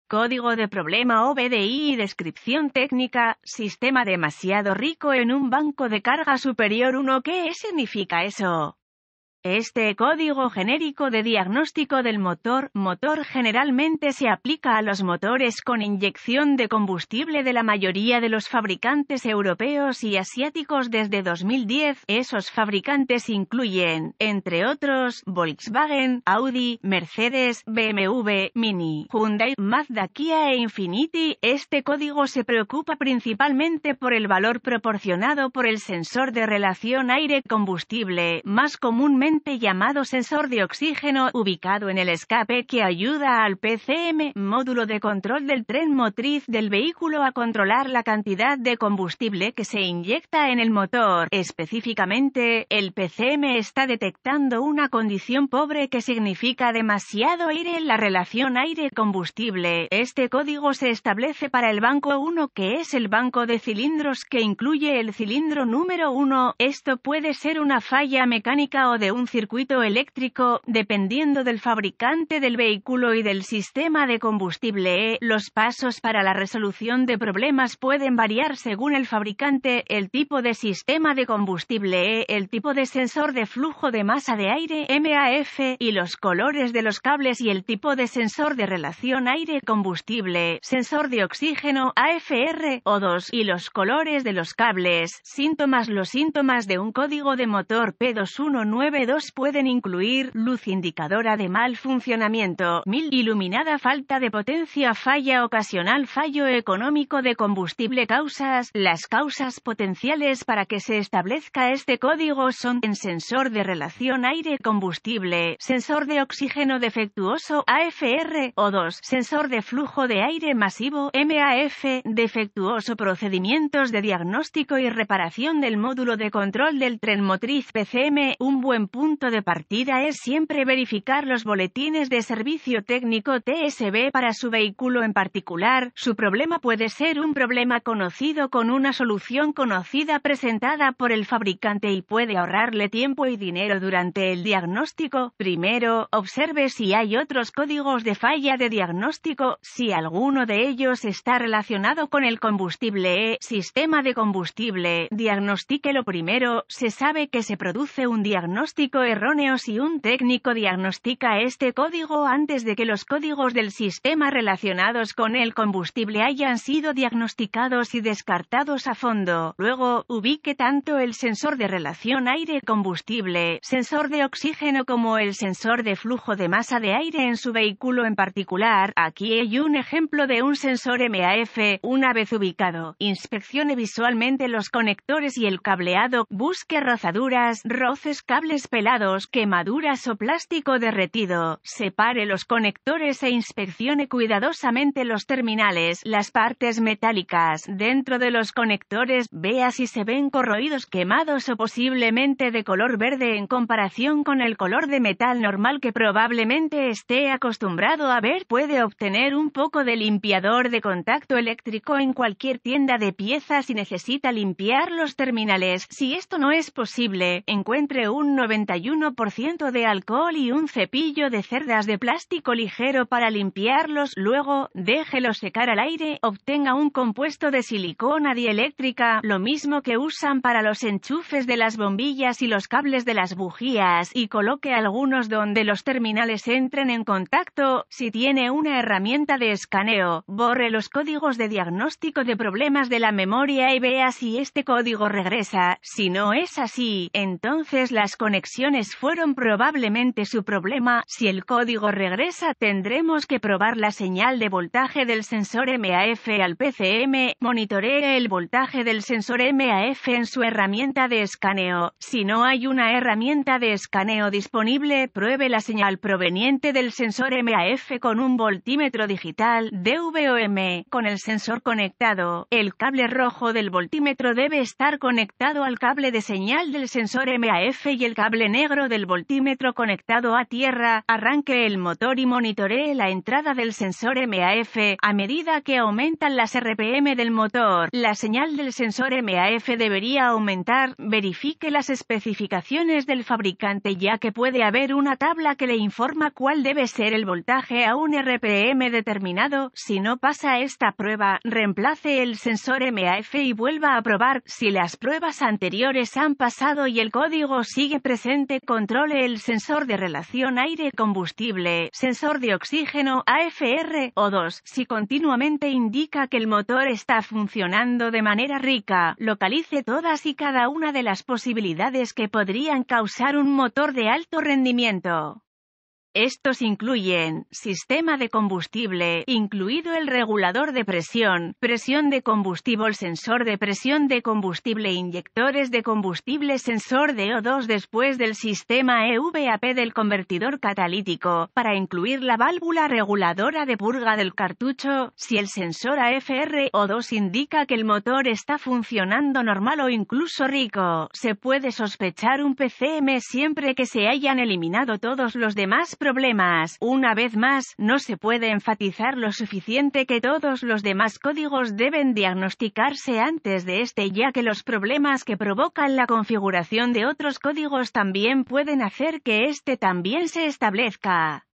Código de problema OBDI y descripción técnica, sistema demasiado rico en un banco de carga superior 1. ¿Qué significa eso? Este código genérico de diagnóstico del motor generalmente se aplica a los motores con inyección de combustible de la mayoría de los fabricantes europeos y asiáticos desde 2010. Esos fabricantes incluyen, entre otros, Volkswagen, Audi, Mercedes, BMW, Mini, Hyundai, Mazda, Kia e Infiniti. Este código se preocupa principalmente por el valor proporcionado por el sensor de relación aire-combustible, más comúnmente llamado sensor de oxígeno, ubicado en el escape, que ayuda al PCM, módulo de control del tren motriz del vehículo, a controlar la cantidad de combustible que se inyecta en el motor. Específicamente, el PCM está detectando una condición pobre que significa demasiado aire en la relación aire-combustible. Este código se establece para el banco 1, que es el banco de cilindros que incluye el cilindro número 1. Esto puede ser una falla mecánica o de un circuito eléctrico, dependiendo del fabricante del vehículo y del sistema de combustible. Los pasos para la resolución de problemas pueden variar según el fabricante, el tipo de sistema de combustible, el tipo de sensor de flujo de masa de aire MAF, y los colores de los cables, y el tipo de sensor de relación aire-combustible, sensor de oxígeno AFR O2, y los colores de los cables. Síntomas. Los síntomas de un código de motor P2192 pueden incluir luz indicadora de mal funcionamiento, iluminada, falta de potencia, falla ocasional, fallo económico de combustible. Causas. Las causas potenciales para que se establezca este código son en sensor de relación aire-combustible, sensor de oxígeno defectuoso AFR O2, sensor de flujo de aire masivo MAF defectuoso, procedimientos de diagnóstico y reparación del módulo de control del tren motriz PCM. Un buen punto de partida es siempre verificar los boletines de servicio técnico TSB para su vehículo en particular. Su problema puede ser un problema conocido con una solución conocida presentada por el fabricante y puede ahorrarle tiempo y dinero durante el diagnóstico. Primero, observe si hay otros códigos de falla de diagnóstico, si alguno de ellos está relacionado con el combustible sistema de combustible. Diagnostíquelo primero. Se sabe que se produce un diagnóstico erróneo si un técnico diagnostica este código antes de que los códigos del sistema relacionados con el combustible hayan sido diagnosticados y descartados a fondo. Luego, ubique tanto el sensor de relación aire-combustible, sensor de oxígeno, como el sensor de flujo de masa de aire en su vehículo en particular. Aquí hay un ejemplo de un sensor MAF. Una vez ubicado, inspeccione visualmente los conectores y el cableado. Busque rozaduras, roces, cables pelados, quemaduras o plástico derretido. Separe los conectores e inspeccione cuidadosamente los terminales, las partes metálicas dentro de los conectores. Vea si se ven corroídos, quemados o posiblemente de color verde en comparación con el color de metal normal que probablemente esté acostumbrado a ver. Puede obtener un poco de limpiador de contacto eléctrico en cualquier tienda de piezas si necesita limpiar los terminales. Si esto no es posible, encuentre un 91% de alcohol y un cepillo de cerdas de plástico ligero para limpiarlos. Luego, déjelo secar al aire. Obtenga un compuesto de silicona dieléctrica, lo mismo que usan para los enchufes de las bombillas y los cables de las bujías, y coloque algunos donde los terminales entren en contacto. Si tiene una herramienta de escaneo, borre los códigos de diagnóstico de problemas de la memoria y vea si este código regresa. Si no es así, entonces las conexiones fueron probablemente su problema. Si el código regresa, tendremos que probar la señal de voltaje del sensor MAF al PCM. Monitoree el voltaje del sensor MAF en su herramienta de escaneo. Si no hay una herramienta de escaneo disponible, pruebe la señal proveniente del sensor MAF con un voltímetro digital DVOM. Con el sensor conectado, el cable rojo del voltímetro debe estar conectado al cable de señal del sensor MAF y el cable cable negro del voltímetro conectado a tierra, arranque el motor y monitoree la entrada del sensor MAF. A medida que aumentan las RPM del motor, la señal del sensor MAF debería aumentar. Verifique las especificaciones del fabricante, ya que puede haber una tabla que le informa cuál debe ser el voltaje a un RPM determinado. Si no pasa esta prueba, reemplace el sensor MAF y vuelva a probar. Si las pruebas anteriores han pasado y el código sigue presente, controle el sensor de relación aire-combustible, sensor de oxígeno, AFR, O2. Si continuamente indica que el motor está funcionando de manera rica, localice todas y cada una de las posibilidades que podrían causar un motor de alto rendimiento. Estos incluyen: sistema de combustible, incluido el regulador de presión, presión de combustible, sensor de presión de combustible, inyectores de combustible, sensor de O2 después del sistema EVAP del convertidor catalítico, para incluir la válvula reguladora de purga del cartucho. Si el sensor AFR O2 indica que el motor está funcionando normal o incluso rico, se puede sospechar un PCM siempre que se hayan eliminado todos los demás problemas. Una vez más, no se puede enfatizar lo suficiente que todos los demás códigos deben diagnosticarse antes de este, ya que los problemas que provocan la configuración de otros códigos también pueden hacer que este también se establezca.